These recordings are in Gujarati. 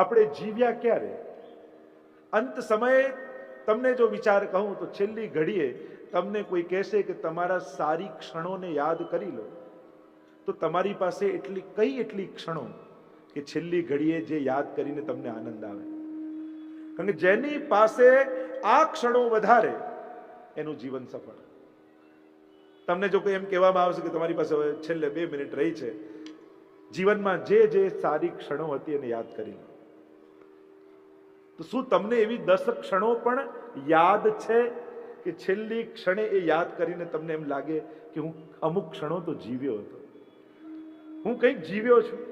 આપણે જીવ્યા ક્યારે? અંત સમયે તમને જો વિચાર કહું તો છેલ્લી ઘડીએ તમને કોઈ કહેશે કે તમારા સારી ક્ષણોને યાદ કરી લો, તો તમારી પાસે એટલી ક્ષણો કે છેલ્લી ઘડીએ જે યાદ કરીને તમને આનંદ આવે. કારણ કે જેની પાસે આ ક્ષણો વધારે એનું જીવન સફળ. તમને જો કોઈ એમ કહેવામાં આવશે કે તમારી પાસે છેલ્લે 2 મિનિટ રહી છે, જીવનમાં જે સારી ક્ષણો હતી એને યાદ કરી લો, તો શું તમને એવી 10 ક્ષણો પણ યાદ છે કે છેલ્લી ક્ષણે એ યાદ કરીને તમને એમ લાગે કે હું અમુક ક્ષણો તો જીવ્યો હતો, હું કંઈક જીવ્યો છું?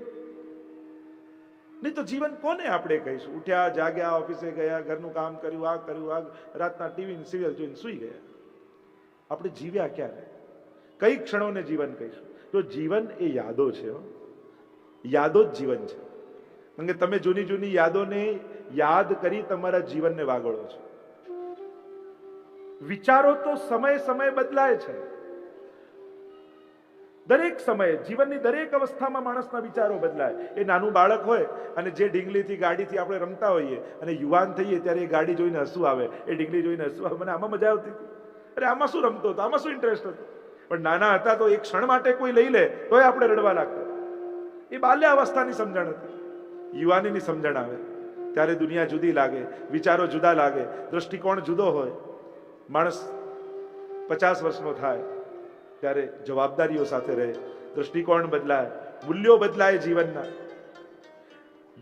નહીં તો જીવન કોને આપણે કહીશું? ઉઠ્યા, જાગ્યા, ઓફિસે ગયા, ઘરનું કામ કર્યું, આ કર્યું, આ રાતના ટીવી સિરિયલ જોઈને સૂઈ ગયા. આપણે જીવ્યા ક્યારે? કઈ ક્ષણોને જીવન કહીશું? તો જીવન એ યાદો છે. યાદો જ જીવન છે. કારણ કે તમે જૂની યાદોને યાદ કરી તમારા જીવનને વાગળો છો. વિચારો તો સમય બદલાય છે. દરેક સમયે જીવનની દરેક અવસ્થામાં માણસના વિચારો બદલાય. એ નાનું બાળક હોય અને જે ઢીંગલીથી ગાડીથી આપણે રમતા હોઈએ અને યુવાન થઈએ ત્યારે એ ગાડી જોઈને હસવું આવે, એ ઢીંગલી જોઈને હસવું આવે. મને આમાં મજા આવતી હતી, અરે આમાં શું રમતો હતો, આમાં શું ઇન્ટરેસ્ટ હતો. પણ નાના હતા તો એક ક્ષણ માટે કોઈ લઈ લે તોય આપણે રડવા લાગતા. એ બાલ્ય અવસ્થાની સમજણ હતી. યુવાનીની સમજણ આવે ત્યારે દુનિયા જુદી લાગે, વિચારો જુદા લાગે, દ્રષ્ટિકોણ જુદો હોય. માણસ 50 વર્ષનો થાય ત્યારે જવાબદારીઓ સાથે રહે, દ્રષ્ટિકોણ બદલાય, મૂલ્યો બદલાય જીવનના.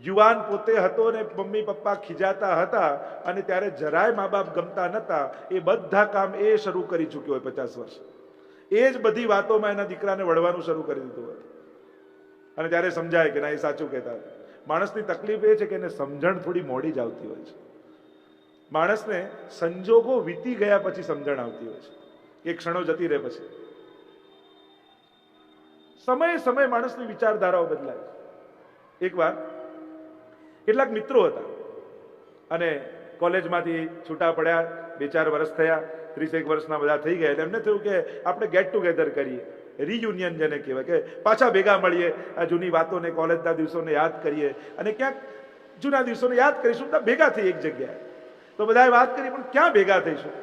યુવાન પોતે હતો ને મમ્મી પપ્પા ખીજાતા હતા અને ત્યારે જરાય મા બાપ ગમતા નતા, એ બધા કામ એ શરૂ કરી ચૂક્યો હોય 50 વર્ષ. એ જ બધી વાતોમાં એના દીકરાને વળવાનું શરૂ કરી દીધું હોય અને ત્યારે સમજાય કે ના, એ સાચું કહેતા હતા. માણસની તકલીફ એ છે કે એને સમજણ થોડી મોડી જ આવતી હોય છે. માણસને સંજોગો વીતી ગયા પછી સમજણ આવતી હોય છે, એ ક્ષણો જતી રહે પછી. સમય માણસની વિચારધારાઓ બદલાય. એકવાર કેટલાક મિત્રો હતા અને કોલેજમાંથી છૂટા પડ્યા, 2-4 વર્ષ થયા, 30 વર્ષના બધા થઈ ગયા. એટલે એમને થયું કે આપણે ગેટ ટુગેધર કરીએ, રિયુનિયન જેને કહેવાય, કે પાછા ભેગા મળીએ, આ જૂની વાતોને, કોલેજના દિવસોને યાદ કરીએ અને ક્યાંક જૂના દિવસોને યાદ કરીશું, તો ભેગા થઈ એક જગ્યાએ. તો બધાએ વાત કરી, પણ ક્યાં ભેગા થઈશું?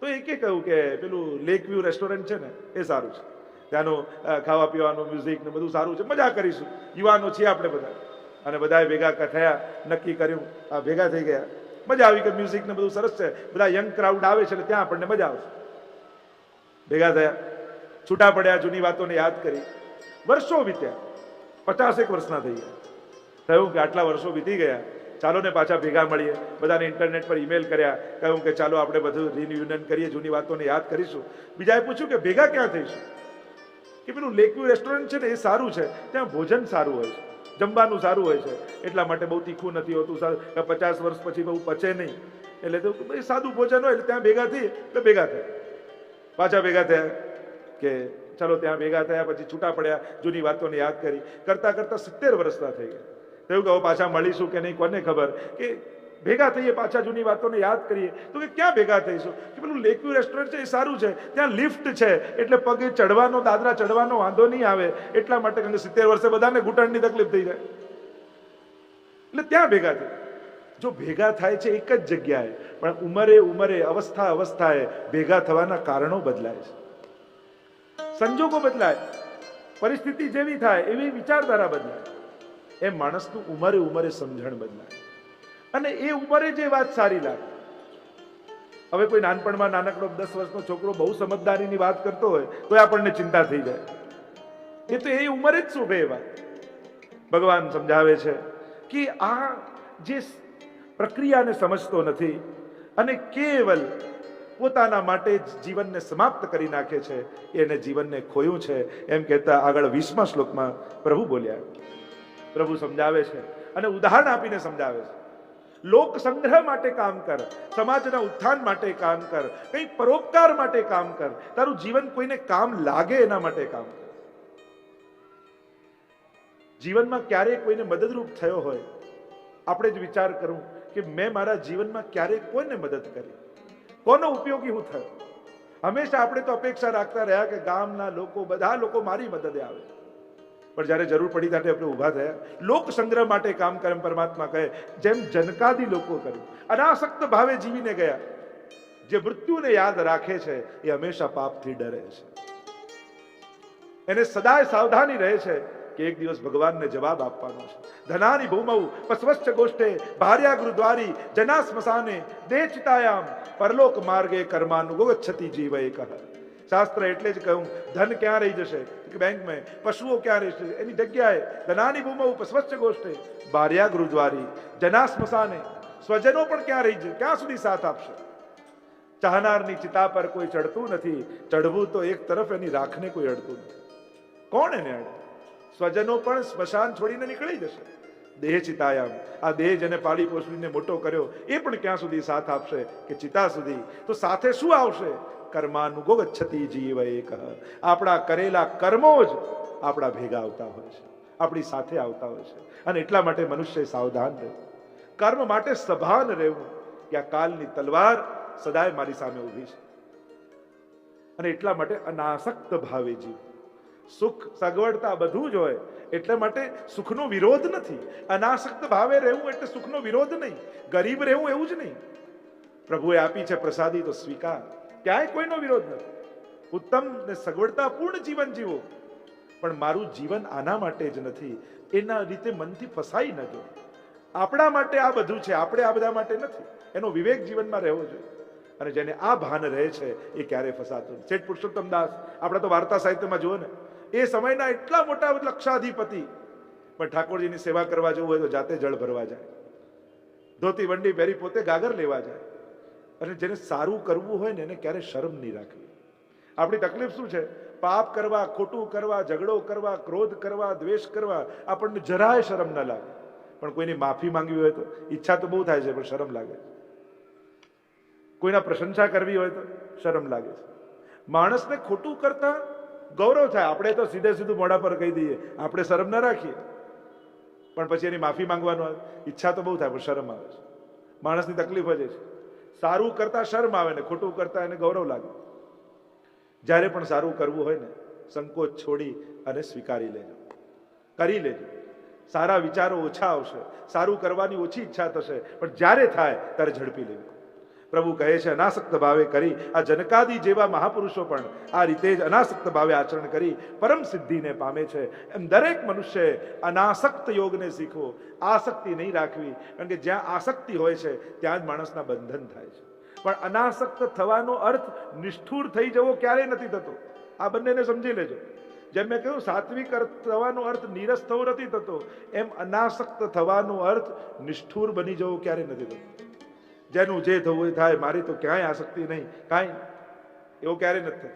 તો એકે કહ્યું કે પેલું લેક વ્યૂ રેસ્ટોરન્ટ છે ને, એ સારું છે, ત્યાંનું ખાવા પીવાનું, મ્યુઝિક ને બધું સારું છે, મજા કરીશું, યુવાનો છીએ આપણે બધા. અને બધાએ ભેગા થયા, નક્કી કર્યું, આ ભેગા થઈ ગયા, મજા આવી કે મ્યુઝિક ને બધું સરસ છે, બધા યંગ ક્રાઉડ આવે છે એટલે ત્યાં આપણને મજા આવશે. ભેગા થયા, છૂટા પડ્યા, જૂની વાતોને યાદ કરી. વર્ષો વીત્યા, 50 વર્ષના થઈ ગયા. થયું કે આટલા વર્ષો વીતી ગયા, ચાલો ને પાછા ભેગા મળીએ. બધાને ઇન્ટરનેટ પર ઈમેલ કર્યા, કહ્યું કે ચાલો આપણે બધું રિયુનિયન કરીએ, જૂની વાતોને યાદ કરીશું. બીજાએ પૂછ્યું કે ભેગા ક્યાં થઈશું? કે પેલું લેકવ્યુ રેસ્ટોરન્ટ છે ને, એ સારું છે, ત્યાં ભોજન સારું હોય છે, જમવાનું સારું હોય છે, એટલા માટે બહુ તીખું નથી હોતું, 50 વર્ષ પછી બહુ પચે નહીં, એટલે તો સાદું ભોજન હોય, એટલે ત્યાં ભેગા થઈએ. એટલે ભેગા થયા, પાછા ભેગા થયા કે ચાલો ત્યાં ભેગા થયા. પછી છૂટા પડ્યા, જૂની વાતોને યાદ કરી, કરતા 70 વર્ષના થઈ ગયા. થયું કે હવે પાછા મળીશું કે નહીં, કોને ખબર. કે ભેગા થઈએ, પાછા જૂની વાતોને યાદ કરીએ. તો કે ક્યાં ભેગા થઈશું? કે પેલું લેકવ્યુ રેસ્ટોરન્ટ છે, એ સારું છે, ત્યાં લિફ્ટ છે, એટલે પગે ચડવાનો, દાદરા ચડવાનો વાંધો નહીં આવે, એટલા માટે. કારણ કે 70 વર્ષે બધાને ઘૂંટણની તકલીફ થઈ જાય, એટલે ત્યાં ભેગા થાય. જો ભેગા થાય છે એક જ જગ્યાએ, પણ ઉંમરે અવસ્થાએ ભેગા થવાના કારણો બદલાય છે, સંજોગો બદલાય, પરિસ્થિતિ જેવી થાય એવી વિચારધારા બદલાય. એમ માણસનું ઉંમરે સમજણ બદલાય અને એ ઉંમરે જે વાત સારી લાગે. હવે કોઈ નાનપણમાં નાનકડો 10 વર્ષનો છોકરો બહુ સમજદારીની વાત કરતો હોય તો આપણને ચિંતા થઈ જાય. એ તો એ ઉંમરે જ શોભે એ વાત. ભગવાન સમજાવે છે કે આ જે પ્રક્રિયાને સમજતો નથી અને કેવલ પોતાના માટે જ જીવનને સમાપ્ત કરી નાખે છે, એને જીવનને ખોયું છે. એમ કહેતા આગળ 20મા શ્લોકમાં પ્રભુ બોલ્યા. પ્રભુ સમજાવે છે અને ઉદાહરણ આપીને સમજાવે છે. લોક સંગ્રહ માટે કામ કર, સમાજના ઉત્થાન માટે કામ કર, કંઈક પરોપકાર માટે કામ કર, તારું જીવન કોઈને કામ લાગે એના માટે કામ કર. જીવનમાં ક્યારેક કોઈને મદદરૂપ થયો હોય, આપણે જ વિચાર કરું કે મેં મારા જીવનમાં ક્યારેક કોઈને મદદ કરી, કોનો ઉપયોગી હું થયો. હંમેશા આપણે તો અપેક્ષા રાખતા રહ્યા કે ગામના લોકો, બધા લોકો મારી મદદે આવે. પણ જ્યારે જરૂર પડી ત્યારે આપણે ઊભા થયા. લોક સંગ્રહ માટે કામ કરે પરમાત્મા કહે, જેમ જનકાદી લોકો કર્યું. અનાસક્ત ભાવે જીવીને ગયા. જે મૃત્યુને યાદ રાખે છે એ હંમેશા પાપથી ડરે છે. એને સદાય સાવધાની રહે છે કે એક દિવસ ભગવાનને જવાબ આપવાનો છે. ધનાની ભૂમૌ પસ્વશ્ચ ગોષ્ઠે ભાર્યા ગુરુદ્વારી જના સ્મશાને દેહ ચિતાયામ પરલોક માર્ગે કર્માનુગોગચ્છતિ જીવ એક. શાસ્ત્ર એટલે જ કહ્યું, ધન ક્યાં રહી જશે? બેંકમાં. પશુઓ ક્યાં રહેશે? એની જગ્યાએ ધનાની ભૂમૌ પસ્વશ્ચ ગોષ્ઠે ભાર્યા ગુરુદ્વારી જના સ્મશાને. સ્વજનો પણ ક્યાં રહી જશે? ક્યાં સુધી સાથ આપશે? ચાહનારની ચિતા પર કોઈ ચડતું નથી. ચડવું તો એક તરફ, એની રાખને કોઈ અડતું નથી. કોણ એને અડે? સ્વજનો પણ સ્મશાન છોડીને નીકળી જશે. દેહ ચિતાયામ, આ દેહ જેને પાળી પોષીને મોટો કર્યો એ પણ ક્યાં સુધી સાથ આપશે? કે ચિતા સુધી. તો સાથે શું આવશે? કર્માનુગોગચ્છતિ જીવ એક. આપણા કરેલા કર્મો જ આપણા ભેગા આવતા હોય છે, આપણી સાથે આવતા હોય છે. અને એટલા માટે મનુષ્ય સાવધાન રહેવું, કર્મ માટે સભાન રહેવું કે આ કાલની તલવાર સદાય મારી સામે ઊભી છે. અને એટલા માટે અનાસક્ત ભાવે જીવ. સુખ સગવડતા બધું જ હોય, એટલા માટે સુખનો વિરોધ નથી. અનાસક્ત ભાવે રહેવું એટલે સુખનો વિરોધ નહીં. ગરીબ રહેવું એવું જ નહીં. પ્રભુએ આપી છે પ્રસાદી તો સ્વીકાર, ક્યાંય કોઈનો વિરોધ નથી. ઉત્તમ ને સગવડતાપૂર્ણ જીવન જીવો, પણ મારું જીવન આના માટે જ નથી એના રીતે મનથી ફસાઈ ન જો. આપણા માટે આ બધું છે, આપણે આ બધા માટે નથી. એનો વિવેક જીવનમાં રહેવો જોઈએ. અને જેને આ ભાન રહે છે એ ક્યારેય ફસાતો નથી. શેઠ પુરુષોત્તમ દાસ, આપણે તો વાર્તા સાહિત્યમાં જુઓ ને, એ સમયના એટલા મોટા લક્ષાધિપતિ, પણ ઠાકોરજીની સેવા કરવા જવું હોય તો જાતે જળ ભરવા જાય, ધોતી વંડી પહેરી પોતે ગાગર લેવા જાય. અને જેને સારું કરવું હોય ને એને ક્યારેય શરમ નહીં રાખવી. આપણી તકલીફ શું છે? પાપ કરવા, ખોટું કરવા, ઝઘડો કરવા, ક્રોધ કરવા, દ્વેષ કરવા આપણને જરાય શરમ ન લાગે. પણ કોઈની માફી માંગવી હોય તો ઈચ્છા તો બહુ થાય છે, પણ શરમ લાગે છે. કોઈના પ્રશંસા કરવી હોય તો શરમ લાગે છે. માણસને ખોટું કરતા ગૌરવ થાય. આપણે તો સીધે સીધું મોઢા પર કહી દઈએ, આપણે શરમ ન રાખીએ. પણ પછી એની માફી માંગવાનું ઈચ્છા તો બહુ થાય, પણ શરમ આવે છે. માણસની તકલીફ જ છે. સારું કરતા શરમ આવે ને ખોટું કરતા એને ગૌરવ લાગે. જ્યારે પણ સારું કરવું હોય ને, સંકોચ છોડી અને સ્વીકારી લેજો, કરી લેજો. સારા વિચારો ઓછા આવશે, સારું કરવાની ઓછી ઈચ્છા થશે, પણ જ્યારે થાય ત્યારે ઝડપી લેવું. પ્રભુ કહે છે અનાસક્ત ભાવે કરી. આ જનકાદી જેવા મહાપુરુષો પણ આ રીતે જ અનાસક્ત ભાવે આચરણ કરી પરમ સિદ્ધિને પામે છે. એમ દરેક મનુષ્યએ અનાસક્ત યોગને શીખવો, આસક્તિ નહીં રાખવી. કારણ કે જ્યાં આસક્તિ હોય છે ત્યાં જ માણસના બંધન થાય છે. પણ અનાસક્ત થવાનો અર્થ નિષ્ઠુર થઈ જવો ક્યારેય નથી થતો. આ બંનેને સમજી લેજો. જેમ મેં કહ્યું સાત્વિક થવાનો અર્થ નીરસ થવો નથી થતો, એમ અનાસક્ત થવાનો અર્થ નિષ્ઠુર બની જવો ક્યારેય નથી થતો. જેનું જે થવું એ થાય, મારી તો ક્યાંય આસક્તિ નહીં, કાંઈ એવું ક્યારેય નથી થતું.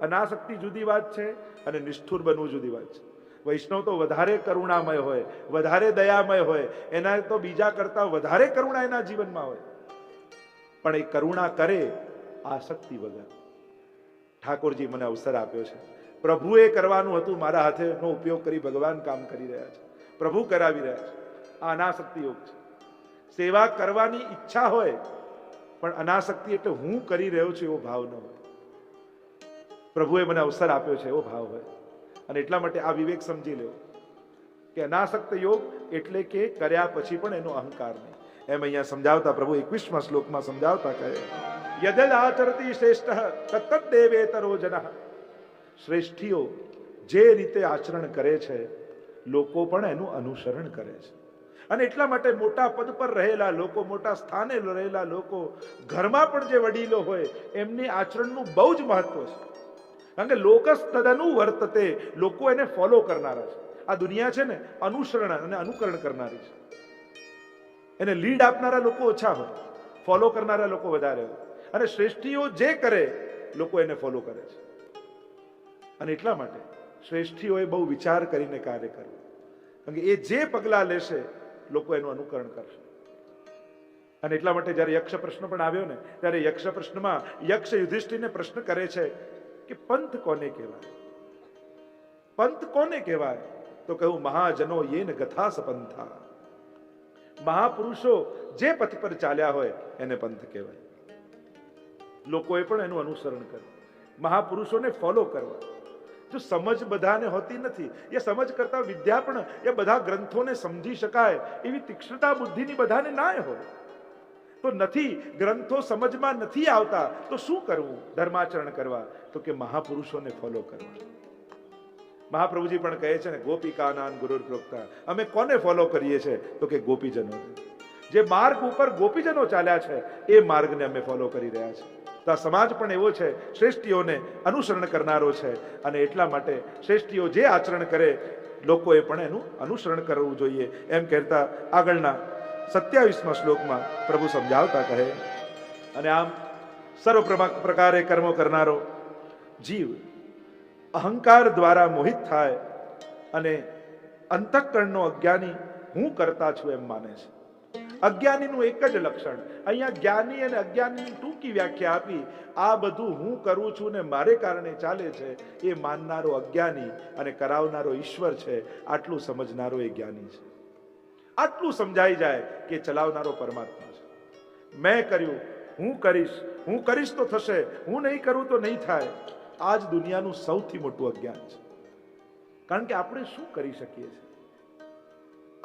અનાસક્તિ જુદી વાત છે અને નિષ્ઠુર બનવું જુદી વાત છે. વૈષ્ણવ તો વધારે કરુણામય હોય, વધારે દયામય હોય, એના તો બીજા કરતા વધારે કરુણા એના જીવનમાં હોય. પણ એ કરુણા કરે આસક્તિ વગર. ઠાકોરજી મને અવસર આપ્યો છે, પ્રભુએ કરવાનું હતું, મારા હાથેનો ઉપયોગ કરી ભગવાન કામ કરી રહ્યા છે, પ્રભુ કરાવી રહ્યા છે. આ અનાસક્તિ યોગ છે. સેવા કરવાની ઈચ્છા હોય પણ અનાસક્તિ એટલે હું કરી રહ્યો છું એવો ભાવ ન હોય. પ્રભુએ મને અવસર આપ્યો છે એવો ભાવ હોય. અને એટલા માટે આ વિવેક સમજી લેવો કે અનાસક્ત યોગ એટલે કે કર્યા પછી પણ એનો અહંકાર નહીં. એમ અહીંયા સમજાવતા પ્રભુ 21મા શ્લોકમાં સમજાવતા કહે, યદદ આચરતી શ્રેષ્ઠ તત્તદ દેવેતરો જનઃ. શ્રેષ્ઠીઓ જે રીતે આચરણ કરે છે લોકો પણ એનું અનુસરણ કરે છે. અને એટલા માટે મોટા પદ પર રહેલા લોકો, મોટા સ્થાને રહેલા લોકો, ઘરમાં પણ જે વડીલો હોય એમની આચરણનું બહુ જ મહત્વ છે. કારણ કે લોકસ તદનુ વર્તતે, લોકો એને ફોલો કરનારા છે. આ દુનિયા છે ને અનુસરણ અને અનુકરણ કરનારી છે. એને લીડ આપનારા લોકો ઓછા હોય, ફોલો કરનારા લોકો વધારે હોય. અને શ્રેષ્ઠીઓ જે કરે લોકો એને ફોલો કરે છે. અને એટલા માટે શ્રેષ્ઠીઓએ બહુ વિચાર કરીને કાર્ય કરવું. કારણ કે એ જે પગલાં લેશે લોકો એનું અનુકરણ કરશે. અને એટલા માટે જયારે યક્ષ પ્રશ્ન પણ આવ્યો ને, ત્યારે યક્ષ પ્રશ્નમાં યક્ષ યુધિષ્ઠિરને પ્રશ્ન કરે છે કે પંથ કોને કહેવાય? પંથ કોને કહેવાય? તો કહ્યું મહાજનો યેન ગથા સપંથા. મહાપુરુષો જે પથ પર ચાલ્યા હોય એને પંથ કહેવાય. લોકોએ પણ એનું અનુસરણ કરવું, મહાપુરુષોને ફોલો કરવા. જો સમજ બધાને હોતી નથી, એ સમજ કરતા વિદ્યા પણ એ બધા ગ્રંથોને સમજી શકાય એવી તીક્ષ્ણતા બુદ્ધિની બધાને ના હોય. તો નથી, ગ્રંથો સમજમાં નથી આવતા તો શું કરવું? ધર્માચરણ કરવા, તો કે મહાપુરુષોને ફોલો કરવા. મહાપ્રભુજી પણ કહે છે ને, ગોપિકાનાન ગુરુર પ્રોક્તા. અમે કોને ફોલો કરીએ છીએ? તો કે ગોપીજનો. જે માર્ગ ઉપર ગોપીજનો ચાલ્યા છે એ માર્ગને અમે ફોલો કરી રહ્યા છીએ. તો આ સમાજ પણ એવો છે, શ્રેષ્ઠીઓને અનુસરણ કરનારો છે, અને એટલા માટે શ્રેષ્ઠીઓ જે આચરણ કરે લોકોએ પણ એનું અનુસરણ કરવું જોઈએ. એમ કહેતા આગળના 27મા શ્લોકમાં પ્રભુ સમજાવતા કહે, અને આમ સર્વ પ્રકારે કર્મો કરનારો જીવ અહંકાર દ્વારા મોહિત થાય અને અંતઃકરણનો અજ્ઞાની હું કરતા છું એમ માને છે. અજ્ઞાનીનું એક જ લક્ષણ, અહીંયા જ્ઞાની અને અજ્ઞાનીની ટૂંકી વ્યાખ્યા આપી. આ બધું હું કરું છું ને મારે કારણે ચાલે છે એ માનનારો અજ્ઞાની, અને કરાવનારો ઈશ્વર છે આટલું સમજનારો એ જ્ઞાની છે. આટલું સમજાઈ જાય કે ચલાવનારો પરમાત્મા છે. મેં કર્યું, હું કરીશ તો થશે, હું નહીં કરું તો નહીં થાય. આ જ દુનિયાનું સૌથી મોટું અજ્ઞાન છે. કારણ કે આપણે શું કરી શકીએ છીએ?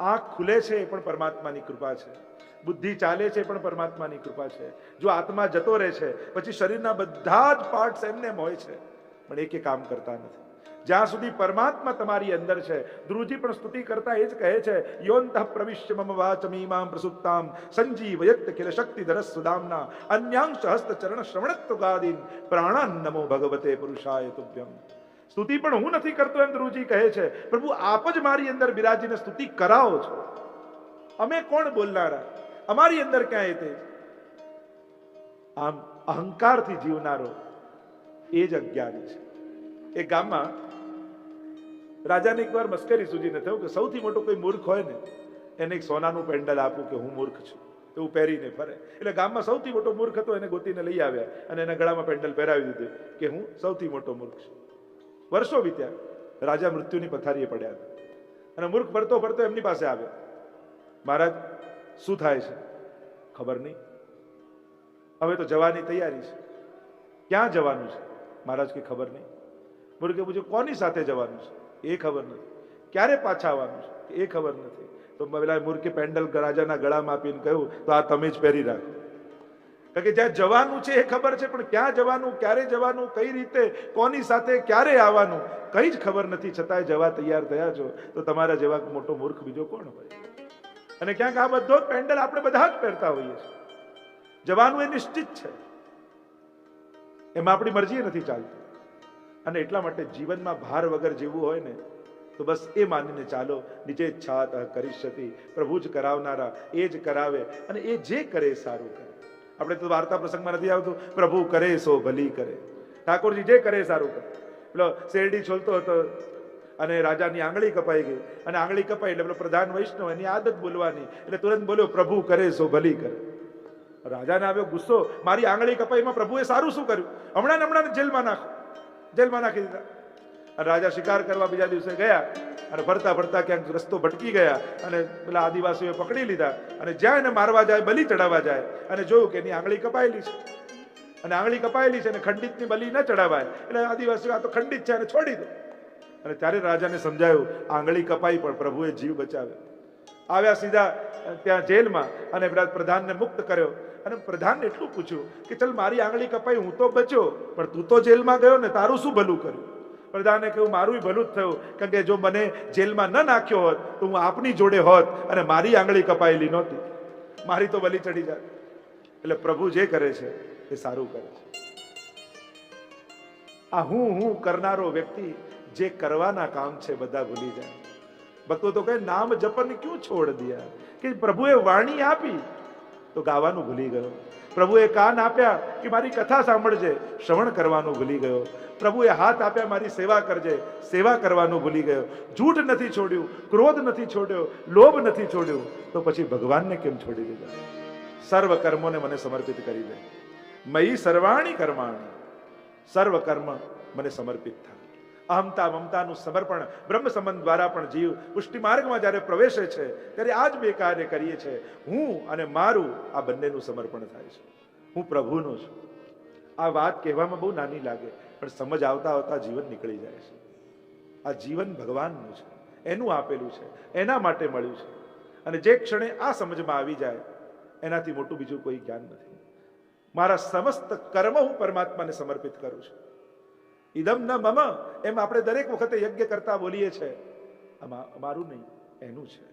આંખ ખુલે છે એ પણ પરમાત્માની કૃપા છે, બુદ્ધિ ચાલે છે પણ પરમાત્માની કૃપા છે. જો આત્મા જતો રહે છે પછી શરીરના બધા જ પાર્ટ્સ એમને હોય છે, પણ એક કામ કરતા નથી. જ્યાં સુધી પરમાત્મા તમારી અંદર છે. ધ્રુવજી પણ સ્તુતિ કરતા એ જ કહે છે, યોંતઃ પ્રવિશ્ય મમ વાચમીમાં પ્રસુપ્તામ સંજીવયત કિલ શક્તિધર સુદામના અન્યાંશ હસ્ત ચરણ શ્રવણત્વગાદીન પ્રાણાન નમો ભગવતે પુરુષાય તુભ્યમ. સ્તુતિ પણ હું નથી કરતો એમ ધ્રુવજી કહે છે, પ્રભુ આપ જ મારી અંદર બિરાજીને સ્તુતિ કરાવો છો. અમે કોણ બોલનારા? અમારી અંદર ક્યાં એ તે? આમ અહંકારથી જીવનારો એ જ અજ્ઞાની છે. એક ગામમાં રાજાને એકવાર મસ્કરી સૂજીને થયું કે સૌથી મોટો કોઈ મૂર્ખ હોય ને એને એક સોનાનું પેન્ડલ આપું કે હું મૂર્ખ છું, એવું પહેરીને ફરે. એટલે ગામમાં સૌથી મોટો મૂર્ખ હતો એને ગોતીને લઈ આવ્યા અને એના ગળામાં પેન્ડલ પહેરાવી દીધું કે હું સૌથી મોટો મૂર્ખ છું. વર્ષો વીત્યા, રાજા મૃત્યુની પથારીએ પડ્યા હતા અને મૂર્ખ ફરતો ફરતો એમની પાસે આવ્યો. મહારાજ શું થાય છે? ખબર નહીં, હવે તો જવાની તૈયારી છે. ક્યાં જવાનું છે? મહારાજ કે ખબર નહીં. મૂર્ખે પૂછ્યું, કોની સાથે જવાનું છે? એ ખબર નથી. ક્યારે પાછા આવવાનું છે? એ ખબર નથી. તો પેલા મૂર્ખે પેન્ડલ રાજાના ગળામાં આપીને કહ્યું, તો આ તમે જ પહેરી રાખો. કારણ કે જ્યાં જવાનું છે એ ખબર છે, પણ ક્યાં જવાનું, ક્યારે જવાનું, કઈ રીતે, કોની સાથે, ક્યારે આવવાનું, કઈ જ ખબર નથી, છતાંય જવા તૈયાર થયા છો. તો તમારા જેવા મોટો મૂર્ખ બીજો કોણ હોય? અને ક્યાંક આ બધો પેન્ડલ આપણે બધા જ પહેરતા હોઈએ છીએ. જવાનું એ નિશ્ચિત છે, એમાં આપણી મરજી નથી ચાલતી. અને એટલા માટે જીવનમાં ભાર વગર જીવવું હોય ને તો બસ એ માનીને ચાલો, નીચે ઈચ્છાત કરીષ્યતિ. પ્રભુ જ કરાવનારા, એ જ કરાવે, અને એ જે કરે સારું કરે. આપણે તો વાર્તા પ્રસંગમાં નથી આવતું, પ્રભુ કરે સો ભલી કરે. ઠાકોરજી જે કરે સારું કરે. પેલો શેરડી છોલતો હતો અને રાજાની આંગળી કપાઈ ગઈ, અને આંગળી કપાઈ એટલે પેલો પ્રધાન વૈષ્ણવ, એની આદત બોલવાની, એટલે તુરંત બોલ્યો, પ્રભુ કરે સો ભલી કરે. રાજાને આવ્યો ગુસ્સો, મારી આંગળી કપાઈમાં પ્રભુએ સારું શું કર્યું? હમણાં જેલમાં નાખો. જેલમાં નાખી દીધા. અને રાજા શિકાર કરવા બીજા દિવસે ગયા અને ફરતા ફરતા ક્યાંક રસ્તો ભટકી ગયા અને પેલા આદિવાસીઓએ પકડી લીધા અને જ્યાં એને મારવા જાય, બલી ચડાવવા જાય, અને જોયું કે એની આંગળી કપાયેલી છે, અને આંગળી કપાયેલી છે અને ખંડિતની બલી ન ચડાવાય, એટલે આદિવાસીઓ આ તો ખંડિત છે અને છોડી દો. અને ત્યારે રાજાને સમજાયું, આંગળી કપાઈ પણ પ્રભુએ જીવ બચાવ્યો. આવ્યા સીધા ત્યાં જેલમાં અને પ્રધાનને મુક્ત કર્યો. અને પ્રધાનને એટલું પૂછ્યું કે ચલ મારી આંગળી કપાઈ, હું તો બચ્યો, પણ તું તો જેલમાં ગયો ને, તારું શું ભલું કર્યું? પ્રધાને કહ્યું, મારું ભલું જ થયું, કારણ કે જો મને જેલમાં ન નાખ્યો હોત તો હું આપની જોડે હોત અને મારી આંગળી કપાયેલી નહોતી, મારી તો બલી ચડી જાય. એટલે પ્રભુ જે કરે છે એ સારું કરે છે. આ હું કરનારો વ્યક્તિ જે કરવાના કામ છે બધા ભૂલી જાય. ભક્તો તો કહે, નામ જપન ક્યું છોડ દિયા? કે પ્રભુએ વાણી આપી તો ગાવાનું ભૂલી ગયો. પ્રભુએ કાન આપ્યા કે મારી કથા સાંભળજે, શ્રવણ કરવાનું ભૂલી ગયો. પ્રભુએ હાથ આપ્યા, મારી સેવા કરજે, સેવા કરવાનું ભૂલી ગયો. જૂઠ નથી છોડ્યું, ક્રોધ નથી છોડ્યો, લોભ નથી છોડ્યું, તો પછી ભગવાનને કેમ છોડી દીધા? સર્વ કર્મોને મને સમર્પિત કરી દે. મયી સર્વાણી કર્માણી, સર્વ કર્મ મને સમર્પિત થાય. અહમતા મમતાનું સમર્પણ બ્રહ્મ સંબંધ દ્વારા પણ જીવ પુષ્ટિ માર્ગમાં જ્યારે પ્રવેશે છે ત્યારે આ જ બે કાર્ય કરીએ છીએ. હું અને મારું આ બંનેનું સમર્પણ થાય છે. હું પ્રભુનો છું. આ વાત કહેવામાં બહુ નાની લાગે, પણ સમજ આવતા આવતા જીવન નીકળી જાય છે. આ જીવન ભગવાનનું છે, એનું આપેલું છે, એના માટે મળ્યું છે. અને જે ક્ષણે આ સમજમાં આવી જાય એનાથી મોટું બીજું કોઈ જ્ઞાન નથી. મારા સમસ્ત કર્મ હું પરમાત્માને સમર્પિત કરું છું. ઇદમ ન મમ એમ આપણે દરેક વખતે યજ્ઞ કરતા બોલીએ છીએ, અમારું નહીં, એનું છે,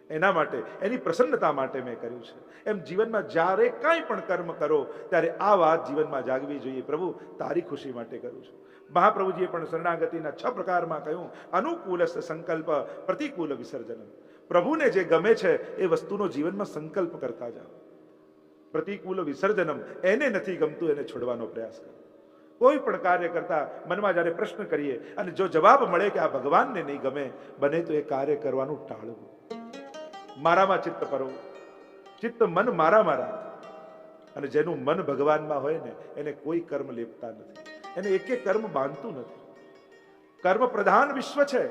એના માટે, એની પ્રસન્નતા માટે મેં કર્યું છે. એમ જીવનમાં જ્યારે કાંઈ પણ કર્મ કરો ત્યારે આ વાત જીવનમાં જાગવી જોઈએ, પ્રભુ તારી ખુશી માટે કરું છું. મહાપ્રભુજીએ પણ શરણાગતિના 6 પ્રકારમાં કહ્યું, અનુકૂલ સંકલ્પ, પ્રતિકૂલ વિસર્જન. પ્રભુને જે ગમે છે એ વસ્તુનો જીવનમાં સંકલ્પ કરતા જાઓ. પ્રતિકૂલ વિસર્જનમ, એને નથી ગમતું એને છોડવાનો પ્રયાસ કરો. કોઈ પણ કાર્ય કરતા મનમાં જ્યારે પ્રશ્ન કરીએ અને જો જવાબ મળે કે આ ભગવાનને નહીં ગમે, બને તો એ કાર્ય કરવાનું ટાળવું. મારામાં ચિત્ત પરવું, ચિત્ત મન મારામાં રાખ. અને જેનું મન ભગવાનમાં હોય ને એને કોઈ કર્મ લેપતા નથી, એને એક કર્મ બાંધતું નથી. કર્મ પ્રધાન વિશ્વ છે,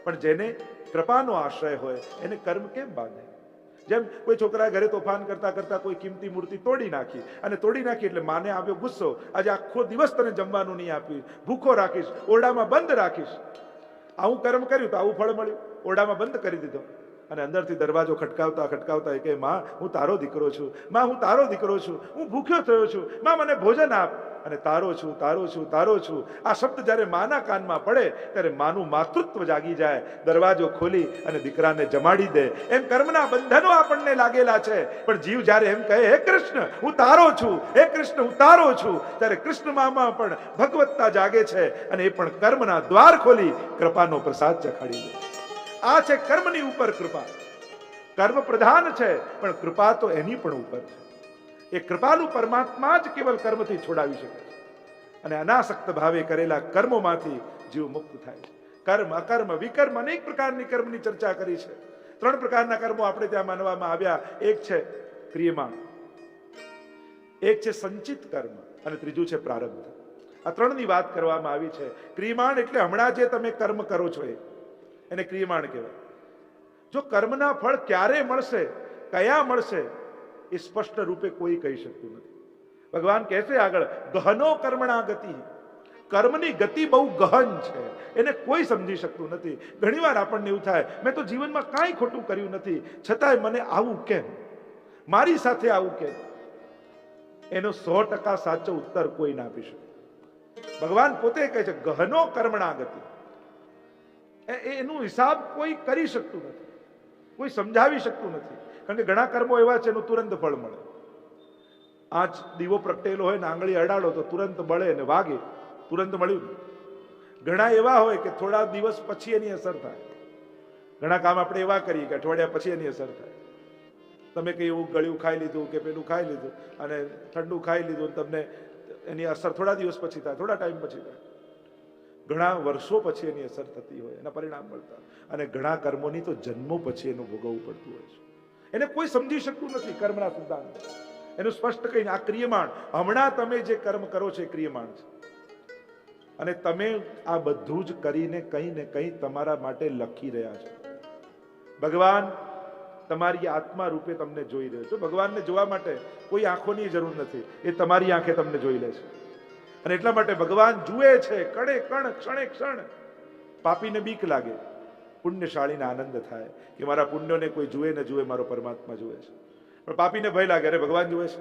પણ જેને કૃપાનો આશ્રય હોય એને કર્મ કેમ બાંધે? જેમ કોઈ છોકરા ઘરે તોફાન કરતા કરતા કોઈ કિંમતી મૂર્તિ તોડી નાખી, અને તોડી નાખી એટલે માને આવ્યો ગુસ્સો, આજે આખો દિવસ તને જમવાનું નહીં આપ્યું, ભૂખો રાખીશ, ઓરડામાં બંધ રાખીશ. આવું કર્મ કર્યું તો આવું ફળ મળ્યું, ઓરડામાં બંધ કરી દીધો. અને અંદરથી દરવાજો ખટકાવતા ખટકાવતા કે માં હું તારો દીકરો છું, માં હું તારો દીકરો છું, હું ભૂખ્યો થયો છું, માં મને ભોજન આપ. અને તારો છું, તારો છું, તારો છું, આ શબ્દ જ્યારે માના કાનમાં પડે ત્યારે માનું માતૃત્વ જાગી જાય, દરવાજો ખોલી અને દીકરાને જમાડી દે. એમ કર્મના બંધનો આપણને લાગેલા છે, પણ જીવ જ્યારે એમ કહે, હે કૃષ્ણ હું તારો છું, હે કૃષ્ણ હું તારો છું, ત્યારે કૃષ્ણમાં પણ ભગવત્તા જાગે છે, અને એ પણ કર્મના દ્વાર ખોલી કૃપાનો પ્રસાદ ચખાડી દે. આ છે કર્મની ઉપર કૃપા. કર્મ પ્રધાન છે, પણ કૃપા તો એની પણ ઉપર છે. એ કૃપાલુ પરમાત્મા જ કેવલ કર્મથી છોડાવી શકે છે. અને અનાસક્ત ભાવે કરેલા કર્મોમાંથી જીવ મુક્ત થાય છે. કર્મ, અકર્મ, વિકર્મ, અનેક પ્રકારની કર્મની ચર્ચા કરી છે. 3 પ્રકારના કર્મો આપણે ત્યાં માનવામાં આવ્યા. એક છે ક્રિયમાણ, એક છે સંચિત કર્મ, અને ત્રીજું છે પ્રારબ્ધ. આ 3ની વાત કરવામાં આવી છે. ક્રિયમાણ એટલે હમણાં જે તમે કર્મ કરો છો એને ક્રિયમાણ કહેવાય. જો કર્મના ફળ ક્યારે મળશે, કયા મળશે, એ સ્પષ્ટ રૂપે કોઈ કહી શકતું નથી. ભગવાન કહે છે આગળ, ગહનો કર્મણા ગતિ. કર્મની ગતિ બહુ ગહન છે, એને કોઈ સમજી શકતું નથી. ઘણીવાર આપણને એવું થાય, મેં તો જીવનમાં કાંઈ ખોટું કર્યું નથી, છતાંય મને આવું કેમ, મારી સાથે આવું કેમ? એનો 100% સાચો ઉત્તર કોઈ ના આપી શકે. ભગવાન પોતે કહે છે ગહનો કર્મણા ગતિ. એનું હિસાબ કોઈ કરી શકતું નથી, કોઈ સમજાવી શકતું નથી. કારણ કે ઘણા કર્મો એવા છે એનું તુરંત ફળ મળે. આજ દીવો પ્રગટેલો હોય ને આંગળી અડાડો તો તુરંત બળે ને વાગે, તુરંત મળ્યું. ઘણા એવા હોય કે થોડા દિવસ પછી એની અસર થાય. ઘણા કામ આપણે એવા કરીએ કે અઠવાડિયા પછી એની અસર થાય. તમે કઈ એવું ગળ્યું ખાઈ લીધું કે પેલું ખાઈ લીધું અને ઠંડુ ખાઈ લીધું, તમને એની અસર થોડા દિવસ પછી થાય, થોડા ટાઈમ પછી થાય. ઘણા વર્ષો પછી એની અસર થતી હોય, એના પરિણામ મળતા. અને ઘણા કર્મોની તો જન્મો પછી એનું ભોગવવું પડતું હોય છે. એને કોઈ સમજી શકતું નથી કર્મના સિદ્ધાંત. એનું સ્પષ્ટ કહીને આ ક્રિયમાણ, હમણાં તમે જે કર્મ કરો છો એ ક્રિયમાણ છે. અને તમે આ બધું જ કરીને કંઈ ને કંઈ તમારા માટે લખી રહ્યા છો. ભગવાન તમારી આત્મા રૂપે તમને જોઈ રહ્યો છે. ભગવાનને જોવા માટે કોઈ આંખોની જરૂર નથી, એ તમારી આંખે તમને જોઈ લે છે. અને એટલા માટે ભગવાન જુએ છે કણે કણ, ક્ષણે ક્ષણ. પાપીને બીક લાગે, પુણ્યશાળીને આનંદ થાય કે મારા પુણ્યોને કોઈ જુએ ન જુએ, મારો પરમાત્મા જુએ છે. પણ પાપીને ભય લાગે, અરે ભગવાન જુએ છે,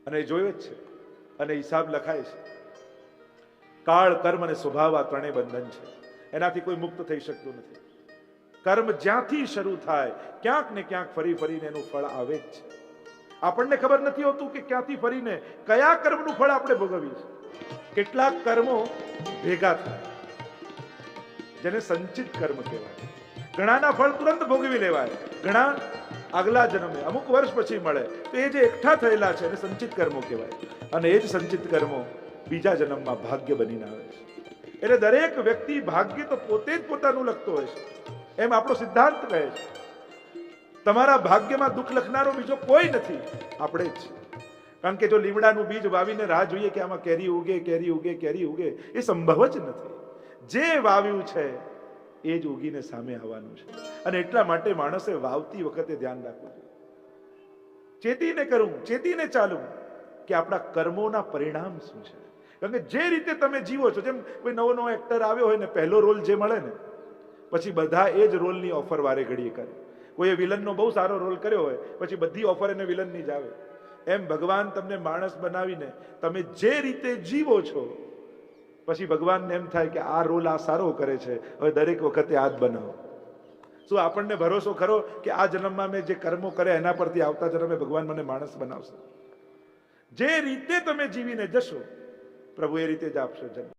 અને એ જોયો જ છે, અને હિસાબ લખાય છે. કાળ, કર્મ અને સ્વભાવ આ 3 બંધન છે, એનાથી કોઈ મુક્ત થઈ શકતું નથી. કર્મ જ્યાંથી શરૂ થાય ક્યાંક ને ક્યાંક ફરી ફરીને એનું ફળ આવે જ છે. આપણને ખબર નથી હોતું કે ક્યાંથી ફરીને કયા કર્મનું ફળ આપણે ભોગવીએ છીએ. કેટલાક કર્મો ભેગા થાય જેને સંચિત કર્મ કહેવાય. ઘણાના ફળ તુરંત ભોગવી લેવાય, ઘણા આગલા જન્મે અમુક વર્ષ પછી મળે. તો એ જે એકઠા થયેલા છે એને સંચિત કર્મો કહેવાય. અને એ જ સંચિત કર્મો બીજા જન્મમાં ભાગ્ય બનીને આવે છે. એટલે દરેક વ્યક્તિ ભાગ્ય તો પોતે જ પોતાનું લખતો હોય છે, એમ આપણો સિદ્ધાંત કહે છે. તમારા ભાગ્યમાં દુઃખ લખનારો બીજો કોઈ નથી, આપણે જ. કારણ કે જો લીમડાનું બીજ વાવીને રાહ જોઈએ કે આમાં કેરી ઉગે, કેરી ઉગે, કેરી ઉગે, એ સંભવ જ નથી. જે વાવ્યું છે એ જ ઉગીને સામે આવવાનું છે. અને એટલા માટે માણસે વાવતી વખતે ધ્યાન રાખવું જોઈએ. ચેતીને કરું, ચેતીને ચાલું કે આપણા કર્મોના પરિણામ શું છે. કારણ કે જે રીતે તમે જીવો છો, જેમ કોઈ નવો નવો એક્ટર આવ્યો હોય ને પહેલો રોલ જે મળે ને પછી બધા એ જ રોલની ઓફર વારે ઘડીએ કરે. કોઈએ વિલનનો બહુ સારો રોલ કર્યો હોય પછી બધી ઓફર એને વિલનની જ આવે. એમ ભગવાન તમને માણસ બનાવીને તમે જે રીતે જીવો છો પછી ભગવાનને એમ થાય કે આ રોલ આ સારો કરે છે, હવે દરેક વખતે આ જ બનાવો. શું આપણને ભરોસો ખરો કે આ જન્મમાં મેં જે કર્મો કર્યા એના પરથી આવતા જન્મે ભગવાન મને માણસ બનાવશે? જે રીતે તમે જીવીને જશો પ્રભુ એ રીતે જ આપશો જન્મ.